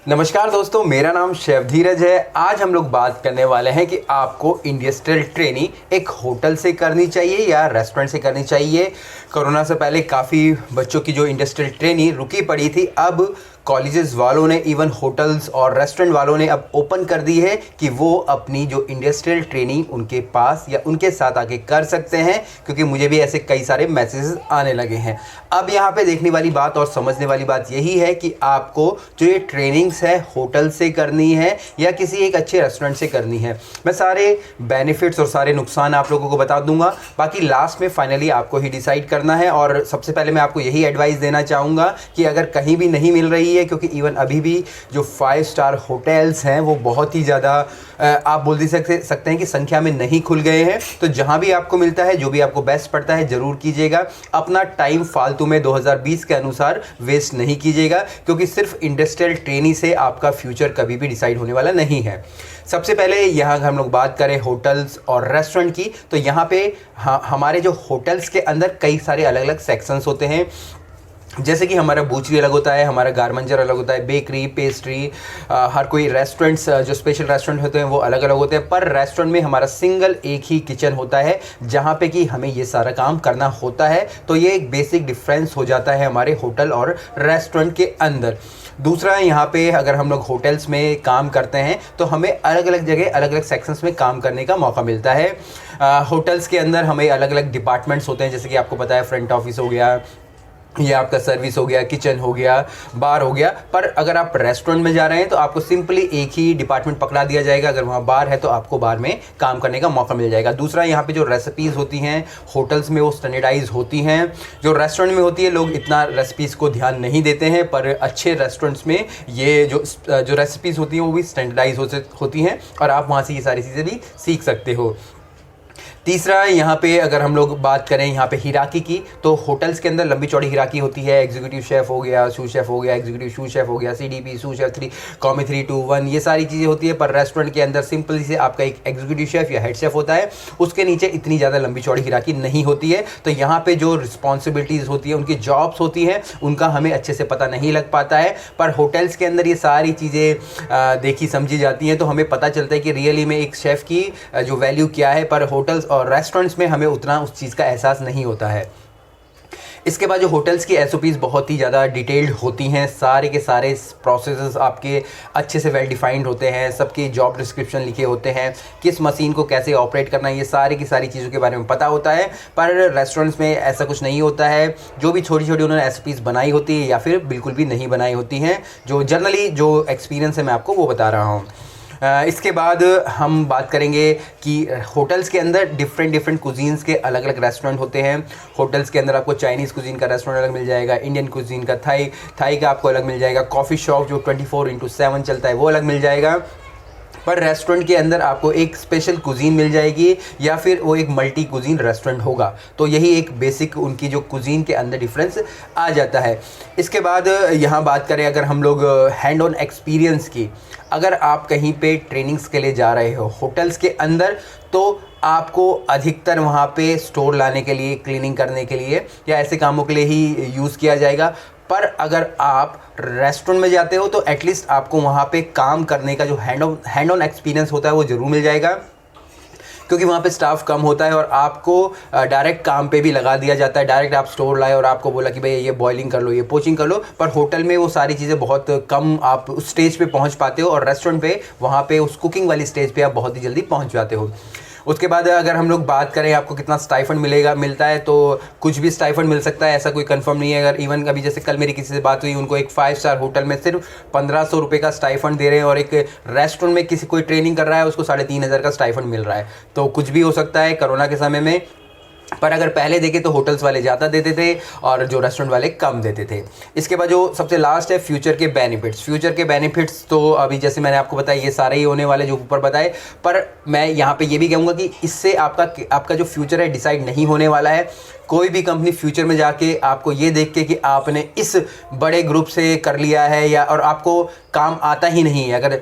नमस्कार दोस्तों, मेरा नाम शेफ धीरज है। आज हम लोग बात करने वाले हैं कि आपको इंडस्ट्रियल ट्रेनिंग एक होटल से करनी चाहिए या रेस्टोरेंट से करनी चाहिए। कोरोना से पहले काफ़ी बच्चों की जो इंडस्ट्रियल ट्रेनिंग रुकी पड़ी थी, अब कॉलेजेस वालों ने, इवन होटल्स और रेस्टोरेंट वालों ने अब ओपन कर दी है कि वो अपनी जो इंडस्ट्रियल ट्रेनिंग उनके पास या उनके साथ आके कर सकते हैं, क्योंकि मुझे भी ऐसे कई सारे मैसेजेस आने लगे हैं। अब यहाँ पे देखने वाली बात और समझने वाली बात यही है कि आपको जो ये ट्रेनिंग्स है होटल से करनी है या किसी एक अच्छे रेस्टोरेंट से करनी है। मैं सारे बेनिफिट्स और सारे नुकसान आप लोगों को बता दूंगा, बाकी लास्ट में फाइनली आपको ही डिसाइड करना है। और सबसे पहले मैं आपको यही एडवाइस देना चाहूँगा कि अगर कहीं भी नहीं मिल रही है, क्योंकि इवन अभी भी जो 5 स्टार होटल्स हैं वो बहुत ही ज़्यादा आप बोल भी सकते हैं कि संख्या में नहीं खुल गए हैं, तो जहाँ भी आपको मिलता है, जो भी आपको बेस्ट पड़ता है ज़रूर कीजिएगा। अपना टाइम फालतू में 2020 के अनुसार वेस्ट नहीं कीजिएगा, क्योंकि सिर्फ इंडस्ट्रियल ट्रेनिंग से आपका फ्यूचर कभी भी डिसाइड होने वाला नहीं है। सबसे पहले यहाँ हम लोग बात करें होटल्स और रेस्टोरेंट की, तो यहाँ पे हमारे जो होटल्स के अंदर कई सारे अलग अलग सेक्शंस होते हैं। जैसे कि हमारा बूचरी अलग होता है, हमारा गारमेंटर अलग होता है, बेकरी, पेस्ट्री, हर कोई रेस्टोरेंट्स जो स्पेशल रेस्टोरेंट होते हैं वो अलग अलग होते हैं। पर रेस्टोरेंट में हमारा सिंगल एक ही किचन होता है जहाँ पे कि हमें ये सारा काम करना होता है। तो ये एक बेसिक डिफरेंस हो जाता है हमारे होटल और रेस्टोरेंट के अंदर। दूसरा, यहाँ पे अगर हम लोग होटल्स में काम करते हैं तो हमें अलग अलग जगह अलग अलग सेक्शंस में काम करने का मौका मिलता है। होटल्स के अंदर हमें अलग अलग डिपार्टमेंट्स होते हैं, जैसे कि आपको पता है फ्रंट ऑफिस हो गया, ये आपका सर्विस हो गया, किचन हो गया, बार हो गया। पर अगर आप रेस्टोरेंट में जा रहे हैं तो आपको सिंपली एक ही डिपार्टमेंट पकड़ा दिया जाएगा। अगर वहाँ बार है तो आपको बार में काम करने का मौका मिल जाएगा। दूसरा, यहाँ पे जो रेसिपीज़ होती हैं होटल्स में वो स्टैंडर्डाइज होती हैं, जो रेस्टोरेंट में होती है लोग इतना रेसिपीज़ को ध्यान नहीं देते हैं, पर अच्छे रेस्टोरेंट्स में ये जो रेसिपीज़ होती हैं वो भी स्टैंडर्डाइज होती हैं और आप वहाँ से ये सारी चीज़ें भी सीख सकते हो। तीसरा, यहाँ पे अगर हम लोग बात करें यहाँ पे हिराकी की, तो होटल्स के अंदर लंबी चौड़ी हिराकी होती है। एग्जीक्यूटिव शेफ़ हो गया, सू शेफ़ हो गया, एग्जीक्यूटिव सू शेफ़ हो गया, सीडीपी, सू शेफ़ 3, कॉमी 3, 2, 1, ये सारी चीज़ें होती है। पर रेस्टोरेंट के अंदर सिंपली से आपका एक एग्जीक्यूटिव शेफ़ या हेड शेफ़ होता है, उसके नीचे इतनी ज़्यादा लंबी चौड़ी हिराकी नहीं होती है। तो यहाँ पर जो रिस्पॉन्सिबिलिटीज़ होती है, उनकी जॉब्स होती हैं, उनका हमें अच्छे से पता नहीं लग पाता है। पर होटल्स के अंदर ये सारी चीज़ें देखी समझी जाती हैं, तो हमें पता चलता है कि रियली में एक शेफ़ की जो वैल्यू क्या है। पर होटल्स और रेस्टोरेंट्स में हमें उतना उस चीज़ का एहसास नहीं होता है। इसके बाद जो होटल्स की एसओपीज़ बहुत ही ज़्यादा डिटेल्ड होती हैं, सारे के सारे प्रोसेसेस आपके अच्छे से वेल डिफाइंड होते हैं, सबके जॉब डिस्क्रिप्शन लिखे होते हैं, किस मशीन को कैसे ऑपरेट करना है, ये सारी की सारी चीज़ों के बारे में पता होता है। पर रेस्टोरेंट्स में ऐसा कुछ नहीं होता है। जो भी छोटी छोटी उन्होंने एसओपीज़ बनाई होती है या फिर बिल्कुल भी नहीं बनाई होती हैं, जो जनरली जो एक्सपीरियंस है मैं आपको वो बता रहा हूँ। इसके बाद हम बात करेंगे कि होटल्स के अंदर डिफरेंट कुजीन्स के अलग अलग रेस्टोरेंट होते हैं। होटल्स के अंदर आपको चाइनीज़ कुजीन का रेस्टोरेंट अलग मिल जाएगा, इंडियन कुजीन का, थाई का आपको अलग मिल जाएगा, कॉफ़ी शॉप जो 24/7 चलता है वो अलग मिल जाएगा। पर रेस्टोरेंट के अंदर आपको एक स्पेशल कुजीन मिल जाएगी या फिर वो एक मल्टी कुजीन रेस्टोरेंट होगा। तो यही एक बेसिक उनकी जो कुजीन के अंदर डिफरेंस आ जाता है। इसके बाद यहाँ बात करें अगर हम लोग हैंड ऑन एक्सपीरियंस की, अगर आप कहीं पे ट्रेनिंग्स के लिए जा रहे हो होटल्स के अंदर, तो आपको अधिकतर वहाँ पे स्टोर लाने के लिए, क्लीनिंग करने के लिए या ऐसे कामों के लिए ही यूज़ किया जाएगा। पर अगर आप रेस्टोरेंट में जाते हो तो एटलीस्ट आपको वहाँ पे काम करने का जो हैंड ऑन एक्सपीरियंस होता है वो ज़रूर मिल जाएगा, क्योंकि वहाँ पे स्टाफ कम होता है और आपको डायरेक्ट काम पे भी लगा दिया जाता है। डायरेक्ट आप स्टोर लाए और आपको बोला कि भाई ये बॉइलिंग कर लो, ये पोचिंग कर लो। पर होटल में वो सारी चीज़ें बहुत कम आप उस स्टेज पे पहुँच पाते हो, और रेस्टोरेंट पे वहाँ पे उस कुकिंग वाली स्टेज पे आप बहुत ही जल्दी पहुँच जाते हो। उसके बाद अगर हम लोग बात करें आपको कितना स्टाइफंड मिलता है, तो कुछ भी स्टाइफंड मिल सकता है, ऐसा कोई कंफर्म नहीं है। अगर इवन अभी जैसे कल मेरी किसी से बात हुई, उनको एक 5 स्टार होटल में सिर्फ 1500 रुपये का स्टाइफंड दे रहे हैं, और एक रेस्टोरेंट में किसी कोई ट्रेनिंग कर रहा है उसको 3500 का स्टाइफंड मिल रहा है। तो कुछ भी हो सकता है कोरोना के समय में। पर अगर पहले देखें तो होटल्स वाले ज़्यादा देते थे और जो रेस्टोरेंट वाले कम देते थे। इसके बाद जो सबसे लास्ट है फ्यूचर के बेनिफिट्स तो अभी जैसे मैंने आपको बताया ये सारे ही होने वाले जो ऊपर बताए। पर मैं यहाँ पे ये भी कहूँगा कि इससे आपका जो फ्यूचर है डिसाइड नहीं होने वाला है। कोई भी कंपनी फ्यूचर में जाके आपको ये देख के कि आपने इस बड़े ग्रुप से कर लिया है या और आपको काम आता ही नहीं है, अगर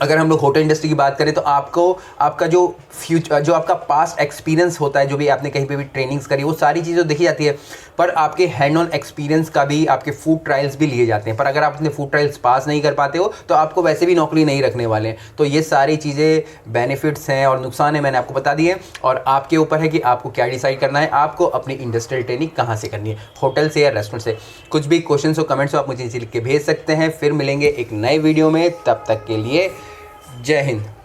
अगर हम लोग होटल इंडस्ट्री की बात करें तो आपको आपका जो फ्यूचर जो आपका पास्ट एक्सपीरियंस होता है, जो भी आपने कहीं पे भी ट्रेनिंग्स करी, वो सारी चीज़ें देखी जाती है, पर आपके हैंड ऑन एक्सपीरियंस का भी, आपके फूड ट्रायल्स भी लिए जाते हैं। पर अगर आप अपने फूड ट्रायल्स पास नहीं कर पाते हो तो आपको वैसे भी नौकरी नहीं रखने वाले हैं। तो ये सारी चीज़ें बेनिफिट्स हैं और नुकसान है, मैंने आपको बता दिए। और आपके ऊपर है कि आपको क्या डिसाइड करना है, आपको अपनी इंडस्ट्रियल ट्रेनिंग कहाँ से करनी है, होटल से या रेस्टोरेंट से। कुछ भी क्वेश्चन हो, कमेंट्स हो, आप मुझे नीचे लिख के भेज सकते हैं। फिर मिलेंगे एक नए वीडियो में, तब तक के लिए जय हिंद।